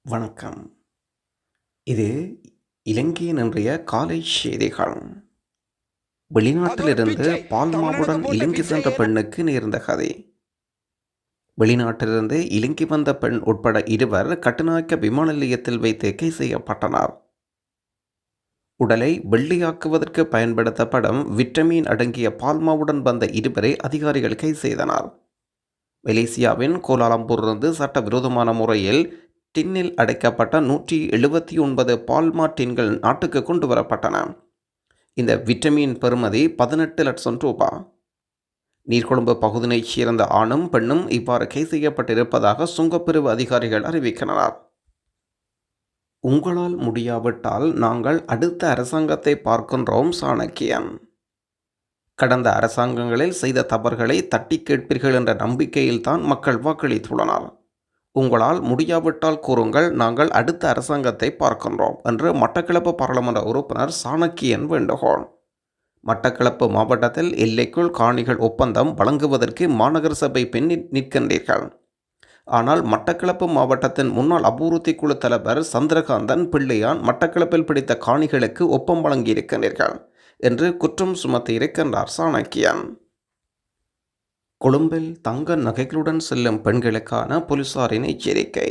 வணக்கம். இது இலங்கையின் இன்றைய காலை செய்திகள். அது ஒரு வெளிநாட்டிலிருந்து பிச்சை. பால்மாவுடன் தமிழனுக்கு போட்ட இலங்கை பிச்சை சென்ற ஏன்னா பெண்ணுக்கு நேர்ந்த கதை. வெளிநாட்டிலிருந்து இலங்கை வந்த பெண் உட்பட இருவர் கட்டுநாயக்க விமான நிலையத்தில் வைத்து கைது செய்யப்பட்டனர். உடலை வெள்ளையாக்குவதற்கு பயன்படுத்தப்படும் விட்டமின் அடங்கிய பால்மாவுடன் வந்த இருவரை அதிகாரிகள் கைது செய்தனர். மலேசியாவின் கோலாலம்பூரிலிருந்து சட்டவிரோதமான முறையில் டின்னில் அடைக்கப்பட்ட 179 பால்மா டின்கள் நாட்டுக்கு கொண்டு வரப்பட்டன. இந்த விட்டமின் பெறுமதி 18 லட்சம் ரூபாய். நீர்கொழும்பு பகுதியைச் சேர்ந்த ஆணும் பெண்ணும் இவ்வாறு கைது செய்யப்பட்டிருப்பதாக சுங்கப்பிரிவு அதிகாரிகள் அறிவிக்கின்றனர். உங்களால் முடியாவிட்டால் நாங்கள் அடுத்த அரசாங்கத்தை பார்க்கின்றோம். சாணக்கியன். கடந்த அரசாங்கங்களில் செய்த தவறுகளை தட்டி கேட்பீர்கள் என்ற நம்பிக்கையில்தான் மக்கள் வாக்களித்துள்ளனர். உங்களால் முடியாவிட்டால் கூறுங்கள், நாங்கள் அடுத்த அரசாங்கத்தை பார்க்கின்றோம் என்று மட்டக்களப்பு பாராளுமன்ற உறுப்பினர் சாணக்கியன் வேண்டுகோள். மட்டக்களப்பு மாவட்டத்தில் எல்லைக்குள் காணிகள் ஒப்பந்தம் வழங்குவதற்கு மாநகர சபை பெண் நிற்கின்றீர்கள். ஆனால் மட்டக்களப்பு மாவட்டத்தின் முன்னாள் அபிவிருத்தி குழு தலைவர் சந்திரகாந்தன் பிள்ளையான் மட்டக்களப்பில் பிடித்த காணிகளுக்கு ஒப்பம் வழங்கியிருக்கின்றீர்கள் என்று குற்றம் சுமத்தியிருக்கின்றார் சாணக்கியன். கொழும்பில் தங்க நகைகளுடன் செல்லும் பெண்களுக்கான போலீசாரின் எச்சரிக்கை.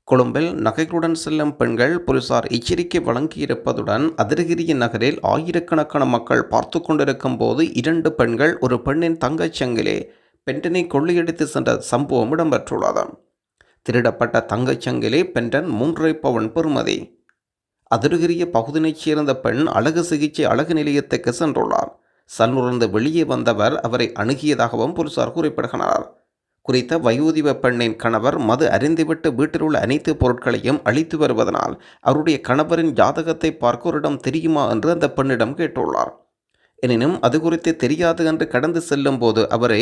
கொழும்பில் நகைகளுடன் செல்லும் பெண்கள் போலீசார் எச்சரிக்கை வழங்கியிருப்பதுடன் அதிரகிரிய நகரில் ஆயிரக்கணக்கான மக்கள் பார்த்து கொண்டிருக்கும் போது 2 பெண்கள் ஒரு பெண்ணின் தங்கச்சங்கிலே பெண்டனை கொள்ளையடித்து சென்ற சம்பவம் இடம்பெற்றுள்ளது. திருடப்பட்ட தங்கச்சங்கிலே பெண்டன் 3.5 பவுன் பெறுமதி. அதிரகிரிய பகுதியைச் சேர்ந்த பெண் அழகு சிகிச்சை அழகு நிலையத்துக்கு சென்றுள்ளார். சல்லிருந்து வெளியே வந்தவர் அவரை அணுகியதாகவும் போலீசார் குறிப்பிடுகின்றனர். குறித்த வயோதிப பெண்ணின் கணவர் மது அறிந்துவிட்டு வீட்டில் உள்ள அனைத்து பொருட்களையும் அழித்து வருவதனால் அவருடைய கணவரின் ஜாதகத்தை பார்க்க ஒரு இடம் தெரியுமா என்று அந்த பெண்ணிடம் கேட்டுள்ளார். எனினும் அது குறித்து தெரியாது என்று கடந்து செல்லும் போது அவரை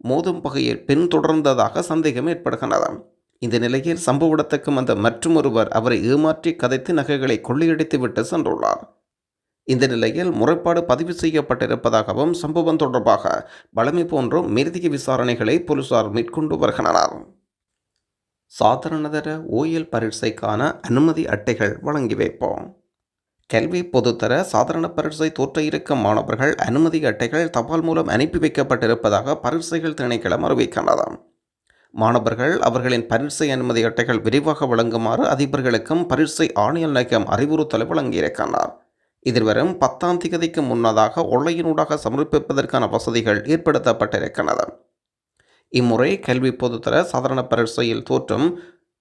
மோதும் வகையில் பின்தொடர்ந்ததாக சந்தேகம் ஏற்படுகின்றது. இந்த நிலையில் சம்பவ இடத்துக்கு வந்த மற்றொருவர் அவரை ஏமாற்றி கதைத்து நகைகளை கொள்ளையடித்து விட்டு சென்றுள்ளார். இந்த நிலையில் முறைப்பாடு பதிவு செய்யப்பட்டிருப்பதாகவும் சம்பவம் தொடர்பாக வழமை போன்ற மேலதிக விசாரணைகளை போலீசார் மேற்கொண்டு வருகின்றனர். சாதாரணதர ஓயல் பரீட்சைக்கான அனுமதி அட்டைகள் வழங்கி வைப்போம். கல்வி பொதுத்தர சாதாரண பரீட்சை தோற்ற இருக்கும் மாணவர்கள் அனுமதி அட்டைகள் தபால் மூலம் அனுப்பி வைக்கப்பட்டிருப்பதாக பரீட்சைகள் திணைக்களம் அறிவிக்கின்றது. மாணவர்கள் அவர்களின் பரீட்சை அனுமதி அட்டைகள் விரைவாக வழங்குமாறு அதிபர்களுக்கும் பரீட்சை ஆணையர் நிலையம் அறிவுறுத்தலை வழங்கியிருக்கின்றனர். எதிர்வரும் 10ஆம் தேதிக்கு முன்னதாக ஒன்லைனூடாக சமர்ப்பிப்பதற்கான வசதிகள் ஏற்படுத்தப்பட்டிருக்கின்றன. இம்முறை கல்வி பொதுத்தர சாதாரண பரீட்சையில் தோற்றும்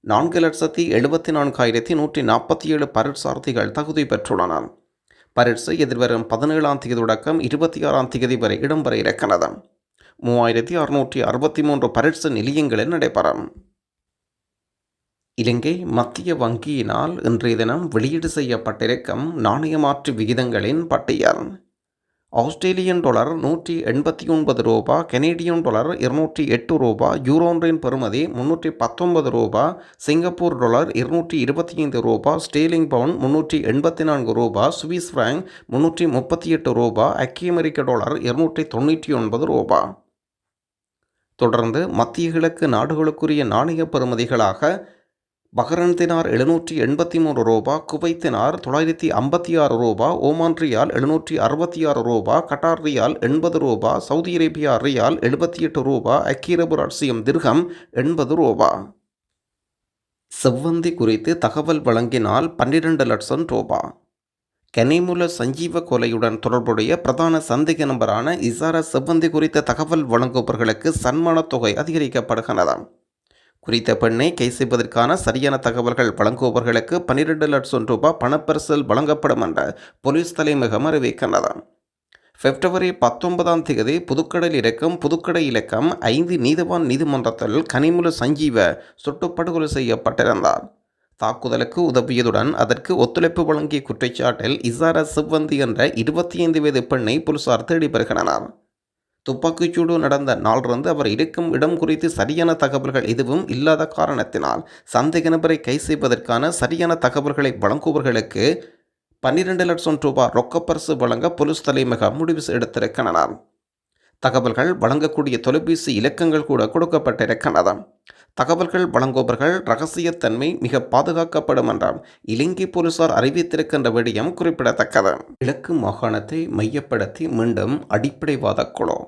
4,74,147 பரீட்சார்த்திகள் தகுதி பெற்றுள்ளனர். பரீட்சை எதிர்வரும் 17ஆம் தேதி தொடக்கம் 26ஆம் தேதி வரை இடம்பெற இருக்கிறது. 3,663 பரீட்சை நிலையங்களில் நடைபெறும். இலங்கை மத்திய வங்கியினால் இன்றைய தினம் வெளியீடு செய்யப்பட்டிருக்கும் நாணய மாற்று விகிதங்களின் பட்டியல். ஆஸ்திரேலியன் டாலர் 189 ரூபா, கனேடியன் டாலர் 208 ரூபா, யூரோன்றின் பெறுமதி 319 ரூபா, சிங்கப்பூர் டாலர் 225 ரூபா, ஸ்டேலிங் பவுன் 384 ரூபா, சுவிஸ் பிராங்க் 338 ரூபா, ஐக்கிய அமெரிக்க டாலர் 299 ரூபா. தொடர்ந்து மத்திய கிழக்கு நாடுகளுக்குரிய நாணய பெறுமதிகளாக பஹ்ரைன் தினார் 783 ரூபா, குவைத் தினார் 956 ரூபா, ஓமான் ரியால் 766 ரூபா, கட்டார் ரியால் 80 ரூபா, சவுதி அரேபியா ரியால் 78 ரூபா, ஐக்கிய அரபு ராச்சியம் திர்ஹம் 80 ரூபா. செவ்வந்தி குறித்து தகவல் வழங்கினால் 12 லட்சம் ரூபா. கனிமுல சஞ்சீவ கொலையுடன் தொடர்புடைய பிரதான சந்தேக நபரான இசாரா செவ்வந்தி குறித்த தகவல் வழங்குபவர்களுக்கு சன்மானத் தொகை அதிகரிக்கப்படுகிறது. குறித்த பெண்ணை கைது செய்வதற்கான சரியான தகவல்கள் வழங்குபவர்களுக்கு 12 லட்சம் ரூபாய் பணப்பரிசில் வழங்கப்படும் என்ற போலீஸ் தலைமையகம் அறிவிக்கின்றது. பிப்ரவரி 19ஆம் தேதி புதுக்கடையில் இருக்கும் புதுக்கடை இலக்கம் 5 நீதிவான் நீதிமன்றத்தில் கனிமுல சஞ்சீவ சுட்டுப்படுகொலை செய்யப்பட்டிருந்தார். தாக்குதலுக்கு உதவியதுடன் அதற்கு ஒத்துழைப்பு வழங்கிய குற்றச்சாட்டில் இசாரா செவ்வந்தி என்ற 25 வயது பெண்ணை போலீசார் தேடி வருகின்றனர். துப்பாக்கிச்சூடு நடந்த நாளிலிருந்து அவர் இருக்கும் இடம் குறித்து சரியான தகவல்கள் எதுவும் இல்லாத காரணத்தினால் சந்தேக நபரை கைது செய்வதற்கான சரியான தகவல்களை வழங்குபவர்களுக்கு 12 லட்சம் ரூபாய் ரொக்கப்பரிசு வழங்க போலீஸ் தலைமையகம் முடிவு எடுத்திருக்கின்றனர். தகவல்கள் வழங்கக்கூடிய தொலைபேசி இலக்கங்கள் கூட கொடுக்கப்பட்டிருக்கின்றன. தகவல்கள் வழங்குபவர்கள் இரகசியத்தன்மை மிக பாதுகாக்கப்படும் என்றும் இலங்கை போலீசார் அறிவித்திருக்கின்ற விடயம் குறிப்பிடத்தக்கது. கிழக்கு மாகாணத்தை மையப்படுத்தி மீண்டும் அடிப்படைவாத குழு.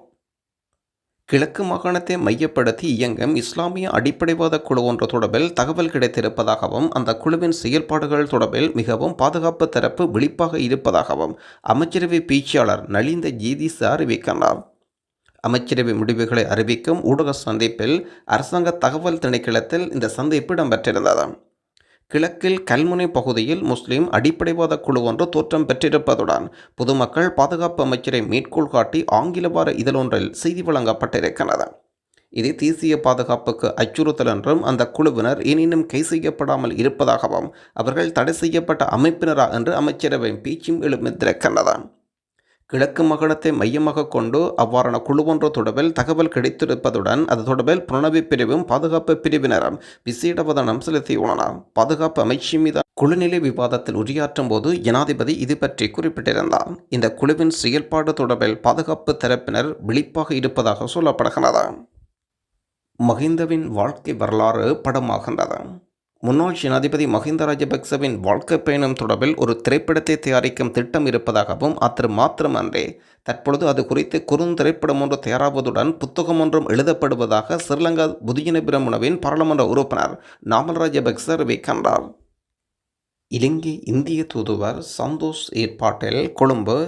கிழக்கு மாகாணத்தை மையப்படுத்தி இயங்கும் இஸ்லாமிய அடிப்படைவாத குழு ஒன்று தொடர்பில் தகவல் கிடைத்திருப்பதாகவும் அந்த குழுவின் செயல்பாடுகள் தொடர்பில் மிகவும் பாதுகாப்பு தரப்பு விழிப்பாக இருப்பதாகவும் அமைச்சரவை பேச்சாளர் நலிந்த ஜேதிச அறிவிக்கின்றார். அமைச்சரவை முடிவுகளை அறிவிக்கும் ஊடக சந்திப்பில் அரசாங்க தகவல் திணைக்களத்தில் இந்த சந்திப்பு இடம்பெற்றிருந்தது. கிழக்கில் கல்முனை பகுதியில் முஸ்லிம் அடிப்படைவாத குழு ஒன்று தோற்றம் பெற்றிருப்பதுடன் பொதுமக்கள் பாதுகாப்பு அமைச்சரை மேற்கோள் காட்டி ஆங்கில வார இதழொன்றில் செய்தி வழங்கப்பட்டிருக்கிறது. இது தேசிய பாதுகாப்புக்கு அச்சுறுத்தல் என்றும் அந்த குழுவினர் எனினும் கை செய்யப்படாமல் இருப்பதாகவும் அவர்கள் தடை செய்யப்பட்ட அமைப்பினரா என்று அமைச்சரவை பேச்சும் எழுந்திருக்கின்றது. கிழக்கு மாகாணத்தை மையமாக கொண்டு அவ்வாறான குழு ஒன்று தொடர்பில் தகவல் கிடைத்திருப்பதுடன் அது தொடர்பில் புலனாய்வு பிரிவும் பாதுகாப்பு பிரிவினரும் விசேட அவதானம் செலுத்தியுள்ளனர். பாதுகாப்பு அமைச்சு மீது குழுநிலை விவாதத்தில் உரையாற்றும் போது ஜனாதிபதி இது பற்றி குறிப்பிட்டிருந்தார். இந்த குழுவின் செயல்பாடு தொடர்பில் பாதுகாப்பு தரப்பினர் விழிப்பாக இருப்பதாக சொல்லப்படுகிறது. மஹிந்தவின் வாழ்க்கை வரலாறு படமாகின்றது. முன்னாள் ஜனாதிபதி மஹிந்த ராஜபக்சவின் வாழ்க்கை பயணம் தொடர்பில் ஒரு திரைப்படத்தை தயாரிக்கும் திட்டம் இருப்பதாகவும் மாத்திரமன்றே தற்பொழுது அது குறித்து குறுந்திரைப்படம் ஒன்று தயாராவதுடன் புத்தகம் ஒன்றும் எழுதப்படுவதாக ஸ்ரீலங்கா பொதுஜன பெரமுனவின் பாராளுமன்ற உறுப்பினர் நாமல் ராஜபக்ச அறிவிக்கின்றார். இலங்கை இந்திய தூதுவர் சந்தோஷ் ஏற்பாட்டில் கொழும்பு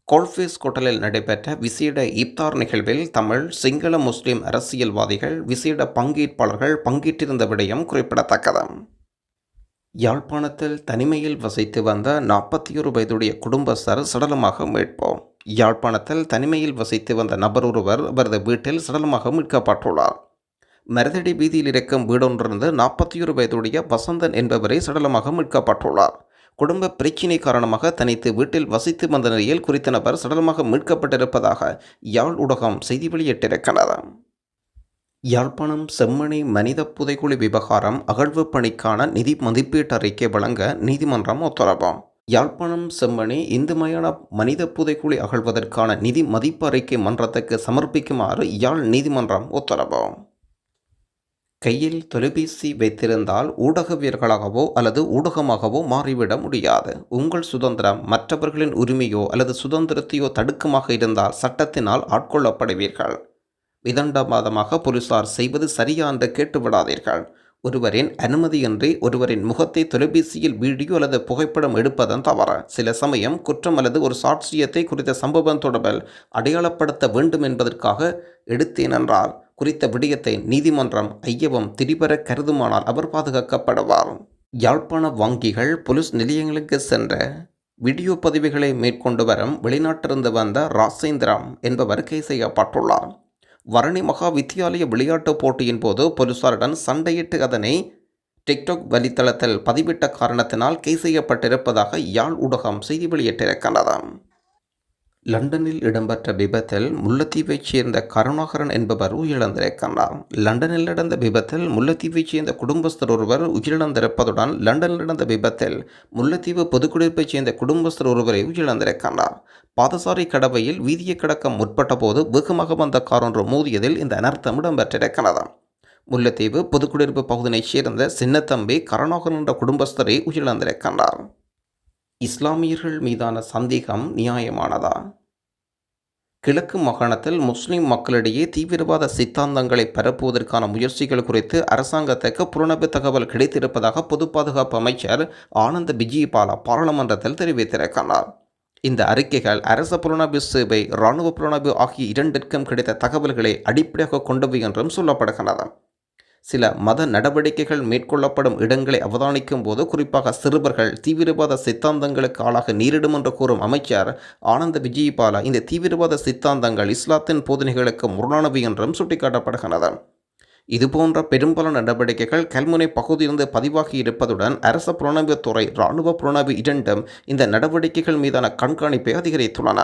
கோல்ஃபேஸ் ஹோட்டலில் நடைபெற்ற விசேட இப்தார் நிகழ்வில் தமிழ் சிங்கள முஸ்லிம் அரசியல்வாதிகள் விசேட பங்கேற்பாளர்கள் பங்கேற்றிருந்த விடயம் குறிப்பிடத்தக்கது. யாழ்ப்பாணத்தில் தனிமையில் வசித்து வந்த 41 வயதுடைய குடும்பஸ்தர் சடலமாக மீட்பு. யாழ்ப்பாணத்தில் தனிமையில் வசித்து வந்த நபர் ஒருவர் அவரது வீட்டில் சடலமாக மீட்கப்பட்டுள்ளார். மருதடி வீதியில் இருக்கும் வீடொன்றிலிருந்து 41 வயதுடைய வசந்தன் என்பவரை சடலமாக மீட்கப்பட்டுள்ளார். குடும்ப பிரச்சினை காரணமாக தனித்து வீட்டில் வசித்து வந்த நிலையில் குறித்த நபர் சடலமாக மீட்கப்பட்டிருப்பதாக யாழ் ஊடகம் செய்தி வெளியிட்டிருக்கிறது. யாழ்ப்பாணம் செம்மணி மனித புதைகுழி விவகாரம் அகழ்வு பணிக்கான நிதி மதிப்பீட்டு அறிக்கை வழங்க நீதிமன்றம் உத்தரவு. யாழ்ப்பாணம் செம்மணி இந்து மயான மனித புதைகுழி அகழ்வதற்கான நிதி மதிப்பு அறிக்கை மன்றத்துக்கு சமர்ப்பிக்குமாறு யாழ் நீதிமன்றம் உத்தரவு. கையில் தொலைபேசி வைத்திருந்தால் ஊடகவியர்களாகவோ அல்லது ஊடகமாகவோ மாறிவிட முடியாது. உங்கள் சுதந்திரம் மற்றவர்களின் உரிமையோ அல்லது சுதந்திரத்தையோ தடுக்கமாக இருந்தால் சட்டத்தினால் ஆட்கொள்ளப்படுவீர்கள். விதண்டாவாதமாக போலீசார் செய்வது சரியா என்று கேட்டுவிடாதீர்கள். ஒருவரின் அனுமதியின்றி ஒருவரின் முகத்தை தொலைபேசியில் வீடியோ அல்லது புகைப்படம் எடுப்பதன் தவறு. சில சமயம் குற்றம் அல்லது ஒரு சாட்சியத்தை குறித்த சம்பவம் தொடர்பில் அடையாளப்படுத்த வேண்டும் என்பதற்காக எடுத்தேனென்றால் குறித்த விடயத்தை நீதிமன்றம் ஐயவம் திரிபர கருதுமானால் அவர் பாதுகாக்கப்படுவார். யாழ்ப்பாண வங்கிகள் போலீஸ் நிலையங்களுக்கு சென்ற வீடியோ பதிவுகளை மேற்கொண்டு வரும் வெளிநாட்டிலிருந்து வந்த ராசேந்திரம் என்பவர் கைது செய்யப்பட்டுள்ளார். வரணி மகா வித்தியாலய விளையாட்டுப் போட்டியின் போது போலீசாருடன் சண்டையிட்டு அதனை டிக்டாக் வலைத்தளத்தில் பதிவிட்ட காரணத்தினால் கைது செய்யப்பட்டிருப்பதாக யாழ் ஊடகம் செய்தி வெளியிட்டிருக்கிறது. லண்டனில் இடம்பெற்ற விபத்தில் முல்லைத்தீவைச் சேர்ந்த கருணாகரன் என்பவர் உயிரிழந்திருக்கின்றார். லண்டனில் நடந்த விபத்தில் முல்லைத்தீவைச் சேர்ந்த குடும்பஸ்தர் ஒருவர் உயிரிழந்திருப்பதுடன் லண்டனில் நடந்த விபத்தில் முல்லைத்தீவு பொதுக்குடியிருப்பைச் சேர்ந்த குடும்பஸ்தர் ஒருவரை உயிரிழந்திருக்கின்றார். பாதசாரி கடவையில் வீதியை கடக்க முற்பட்ட போது வேகமாக வந்த கார் ஒன்று மோதியதில் இந்த அனர்த்தம் இடம்பெற்றிருக்கிறது. முல்லைத்தீவு பொதுக்குடியிருப்பு பகுதியைச் சேர்ந்த சின்னத்தம்பி கருணாகரன் என்ற குடும்பஸ்தரை உயிரிழந்திருக்கின்றார். இஸ்லாமியர்கள் மீதான சந்தேகம் நியாயமானதா? கிழக்கு மாகாணத்தில் முஸ்லிம் மக்களிடையே தீவிரவாத சித்தாந்தங்களை பரப்புவதற்கான முயற்சிகள் குறித்து அரசாங்கத்துக்கு புலனாய்வு தகவல் கிடைத்திருப்பதாக பொது பாதுகாப்பு அமைச்சர் ஆனந்த விஜயபால பாராளுமன்றத்தில் தெரிவித்திருக்கிறார். இந்த அறிக்கைகள் அரச புலனாய்வு சேவை, இராணுவ புலனாய்வு ஆகிய இரண்டிற்கும் கிடைத்த தகவல்களை அடிப்படையாக கொண்டவை என்றும் சொல்லப்படுகிறது. சில மத நடவடிக்கைகள் மேற்கொள்ளப்படும் இடங்களை அவதானிக்கும் போது குறிப்பாக சிறுவர்கள் தீவிரவாத சித்தாந்தங்களுக்கு ஆளாக நேரிடும் என்று கூறும் அமைச்சர் ஆனந்த விஜயபால இந்த தீவிரவாத சித்தாந்தங்கள் இஸ்லாத்தின் போதனைகளுக்கு முரணானவை என்றும் சுட்டிக்காட்டப்படுகிறது. இதுபோன்ற பெரும்பாலான நடவடிக்கைகள் கல்முனை பகுதியிலிருந்து பதிவாகி இருப்பதுடன் அரச புலனாய்வு துறை, இராணுவ புலனாய்வு இரண்டும் இந்த நடவடிக்கைகள் மீதான கண்காணிப்பை அதிகரித்துள்ளன.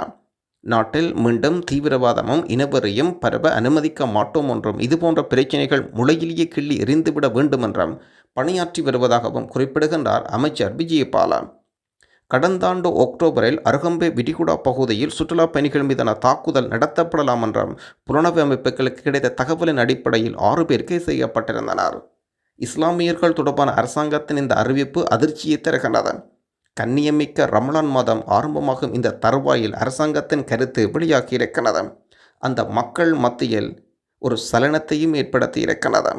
நாட்டில் மீண்டும் தீவிரவாதமும் இனவெறியும் பரவ அனுமதிக்க மாட்டோம் என்றும் இதுபோன்ற பிரச்சினைகள் முளையிலேயே கிள்ளி எறிந்துவிட வேண்டும் என்றும் பணியாற்றி வருவதாகவும் குறிப்பிடுகின்றார் அமைச்சர் விஜயபால. கடந்த ஆண்டு அக்டோபரில் அருகம்பே விரிகுடா பகுதியில் சுற்றுலா பயணிகள் மீதான தாக்குதல் நடத்தப்படலாம் என்ற புலனாய்வு அமைப்புகளுக்கு கிடைத்த தகவலின் அடிப்படையில் 6 பேர் கைது செய்யப்பட்டிருந்தனர். இஸ்லாமியர்கள் தொடர்பான அரசாங்கத்தின் இந்த அறிவிப்பு அதிர்ச்சியை தருகின்றது. கண்ணியமிக்க ரமலான் மாதம் ஆரம்பமாகும் இந்த தருவாயில் அரசாங்கத்தின் கருத்து வெளியாகி இருக்கிறது. அந்த மக்கள் மத்தியில் ஒரு சலனத்தையும் ஏற்படுத்தி இருக்கிறது.